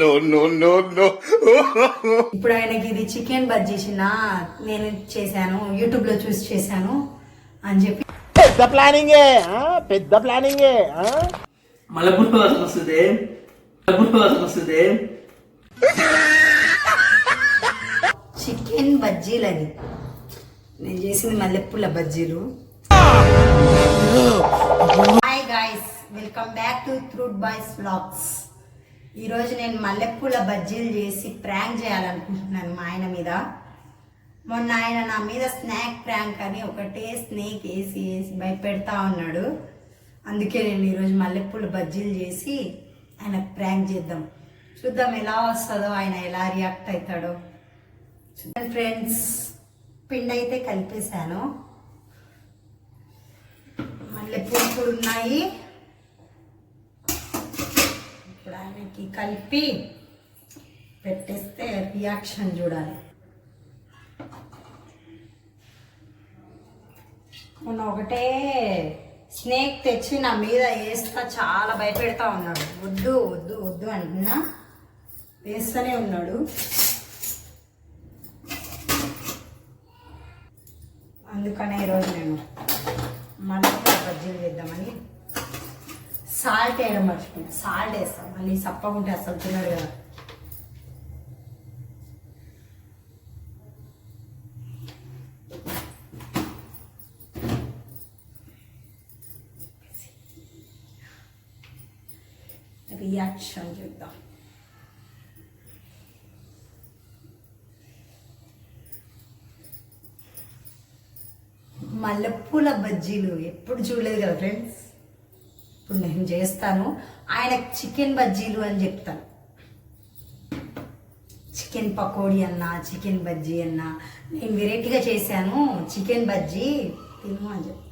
No no no no. ఇప్పుడు ఆయనకి ఇది చికెన్ బజ్జీసిన నేను చేశాను, యూట్యూబ్ లో చూసి చేశాను అని చెప్పి పెద్ద ప్లానింగే, పెద్ద ప్లానింగే. మల్లెపూల వాసన వస్తుంది, మల్లెపూల వాసన వస్తుంది. చికెన్ బజ్జీలు అని నేను చేసింది మల్లెపూల బజ్జీలు. Hi guys, welcome back to throughout boys vlogs. ఈరోజు నేను మల్లెపూల బజ్జీలు చేసి ప్రాంక్ చేయాలనుకుంటున్నాను మా ఆయన మీద. మొన్న ఆయన నా మీద స్నాక్ ప్రాంక్ అని ఒకటే స్నేక్ వేసి భయపెడతా ఉన్నాడు. అందుకే నేను ఈరోజు మల్లెపూల బజ్జీలు చేసి ఆయన ప్రాంక్ చేద్దాం. చూద్దాం ఎలా వస్తుందో, ఆయన ఎలా రియాక్ట్ అవుతాడో. చూడండి ఫ్రెండ్స్, పిండి అయితే కలిపేశాను. మల్లెపూలు కూడా ఉన్నాయి. ఇప్పుడు ఆయనకి కలిపి పెట్టేస్తే రియాక్షన్ చూడాలి. మొన్న ఒకటే స్నేక్ తెచ్చి నా మీద వేస్తా చాలా భయపెడతా ఉన్నాడు. వద్దు వద్దు వద్దు అంటున్నా, వేస్తూనే ఉన్నాడు. అందుకనే ఈరోజు నేను మల్లెపూల బజ్జీలు వేద్దామని సాల్ట్ వేయడం మర్చిపోయింది. సాల్ట్ వేస్తాం, మళ్ళీ సప్పగుంటే అసలు తినడు కదా. రియాక్షన్ చూద్దాం. మల్లెపూల బజ్జీలు ఎప్పుడు చూడలేదు కదా ఫ్రెండ్స్. ఇప్పుడు నేను చేస్తాను. ఆయన చికెన్ బజ్జీలు అని చెప్తాను. చికెన్ పకోడీ అన్నా, చికెన్ బజ్జీ అన్నా, నేను వెరైటీగా చేశాను చికెన్ బజ్జీ తిను అని చెప్తాను.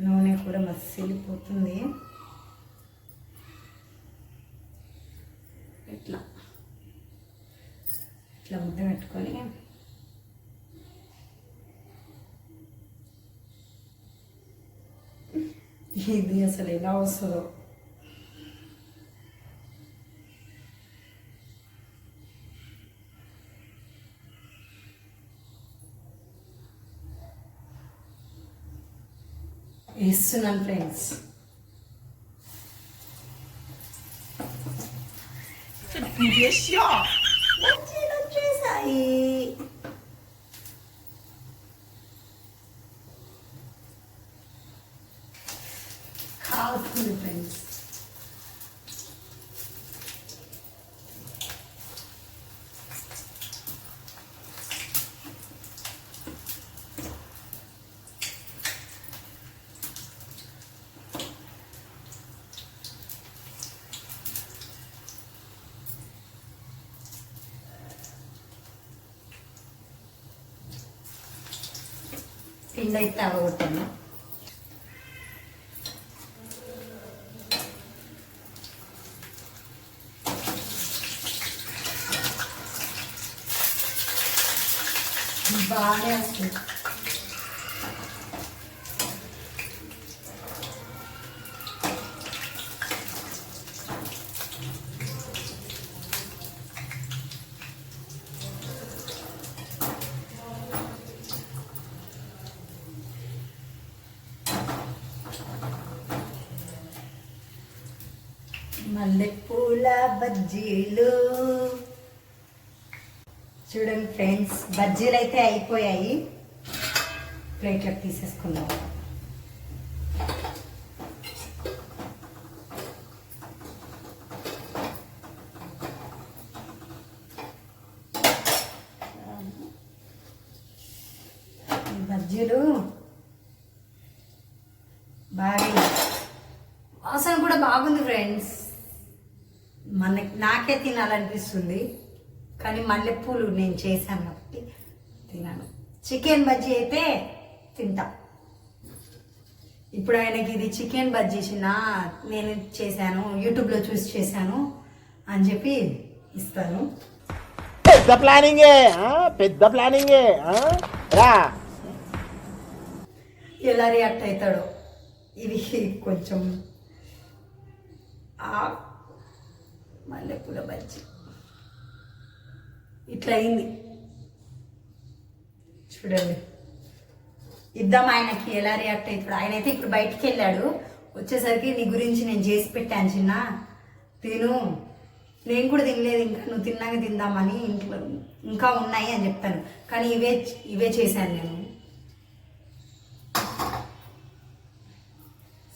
నూనె కూడా మసిలిపోతుంది. ఇట్లా ఇట్లా ముద్ద పెట్టుకొని ఇది అసలు ఎలా వస్తుందో. వేస్తున్నాను ఫ్రెండ్స్. వచ్చేసాయి. కావుతుంది ఫ్రెండ్స్. పిండి అయితే అవగొట్టాను. బాగానే వస్తుంది. మల్లెపూల బజ్జీలు చూడండి ఫ్రెండ్స్. బజ్జీలు అయితే అయిపోయాయి. ప్లేట్లోకి తీసేసుకుందాం. బజ్జీలు బాగా వాసన కూడా బాగుంది ఫ్రెండ్స్. నాకే తినాలనిపిస్తుంది, కానీ మల్లెపూలు నేను చేశాను కాబట్టి తినాను. చికెన్ బజ్జీ అయితే తింటా. ఇప్పుడు ఆయనకి ఇది చికెన్ బజ్జీసిన నేను చేశాను, యూట్యూబ్లో చూసి చేశాను అని చెప్పి ఇస్తాను. పెద్ద ప్లానింగే, పెద్ద ప్లానింగే. ఎలా రియాక్ట్ అవుతాడో. ఇది కొంచెం మల్లెపూల బజ్జీ ఇట్లా అయింది చూడండి. ఇద్దాం ఆయనకి ఎలా రియాక్ట్ అవుతాడు. ఆయన అయితే ఇప్పుడు బయటికి వెళ్ళాడు. వచ్చేసరికి నీ గురించి నేను చేసి పెట్టాను చిన్న, తిను. నేను కూడా తినలేదు ఇంకా, నువ్వు తిన్నాక తిందామని ఇంట్లో ఇంకా ఉన్నాయి అని చెప్తాను. కానీ ఇవే చేశాను నేను.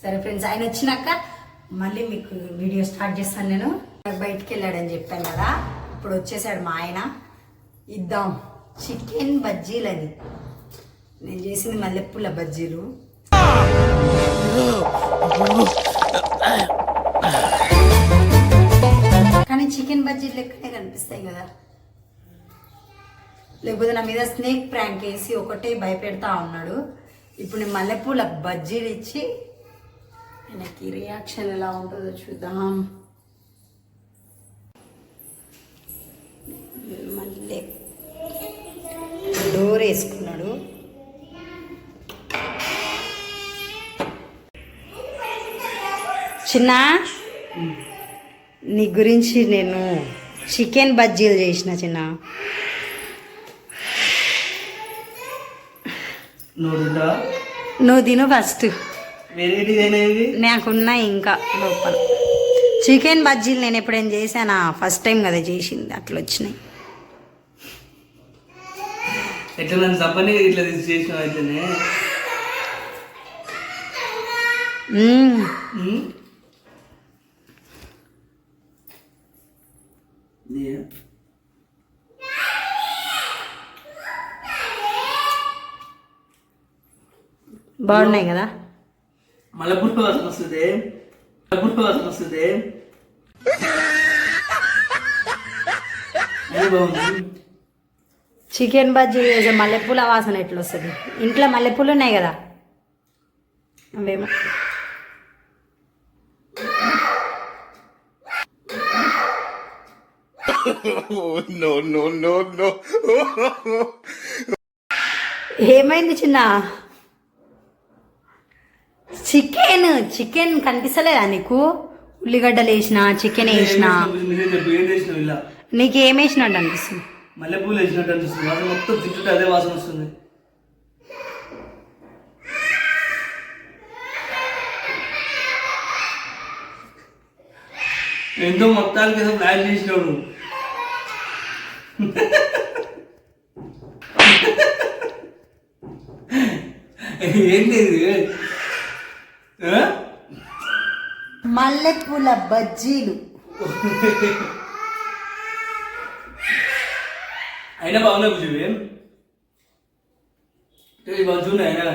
సరే ఫ్రెండ్స్, ఆయన వచ్చినాక మళ్ళీ మీకు వీడియో స్టార్ట్ చేస్తాను. నేను బయటికి వెళ్ళాడని చెప్పాను కదా, ఇప్పుడు వచ్చేసాడు మా ఆయన. ఇద్దాం చికెన్ బజ్జీలు అని. నేను చేసింది మల్లెపూల బజ్జీలు. కానీ చికెన్ బజ్జీలు లెక్కనే కనిపిస్తాయి కదా. లేకపోతే నా మీద స్నేక్ ప్రాంక్ వేసి ఒకటే భయపెడతా ఉన్నాడు. ఇప్పుడు నేను మల్లెపూల బజ్జీలు ఇచ్చి ఆయనకి రియాక్షన్ ఎలా ఉంటుందో చూద్దాం. మళ్ళీ డోర్ వేసుకున్నాడు. చిన్న, నీ గురించి నేను చికెన్ బజ్జీలు చేసిన చిన్న. నువ్వు తిను ఫస్ట్. నాకున్నాయి ఇంకా లోపల చికెన్ బజ్జీలు. నేను ఎప్పుడైనా చేశానా? ఫస్ట్ టైం కదా చేసింది, అట్లా వచ్చినాయి. ఎట్లా నన్ను చంపని ఇట్లా చేసిన అయితేనే. బాగున్నాయి కదా. మల్లెపూల వాసన వస్తుంది. చికెన్ బజ్జీ చేసే మల్లెపూల వాసన ఎట్లా వస్తుంది? ఇంట్లో మల్లెపూలు ఉన్నాయి కదా, అవేమో. ఏమైంది చిన్న? చికెన్ కనిపిస్తలేదా నీకు? ఉల్లిగడ్డలు వేసిన, చికెన్ వేసిన. నీకేం వేసినట్టు అనిపిస్తుంది? మల్లెపూలు వేసినట్టు అనిపిస్తుంది. వాసన మొత్తం తింటుంటే అదే వాసన వస్తుంది. ఎంతో మొత్తానికి ఏదో ప్లాన్ చేసినాడు. ఏంటి మల్లెపూల బజ్జీలు. అయినా బాగున్నాయి, బాగున్నాయి అయినా.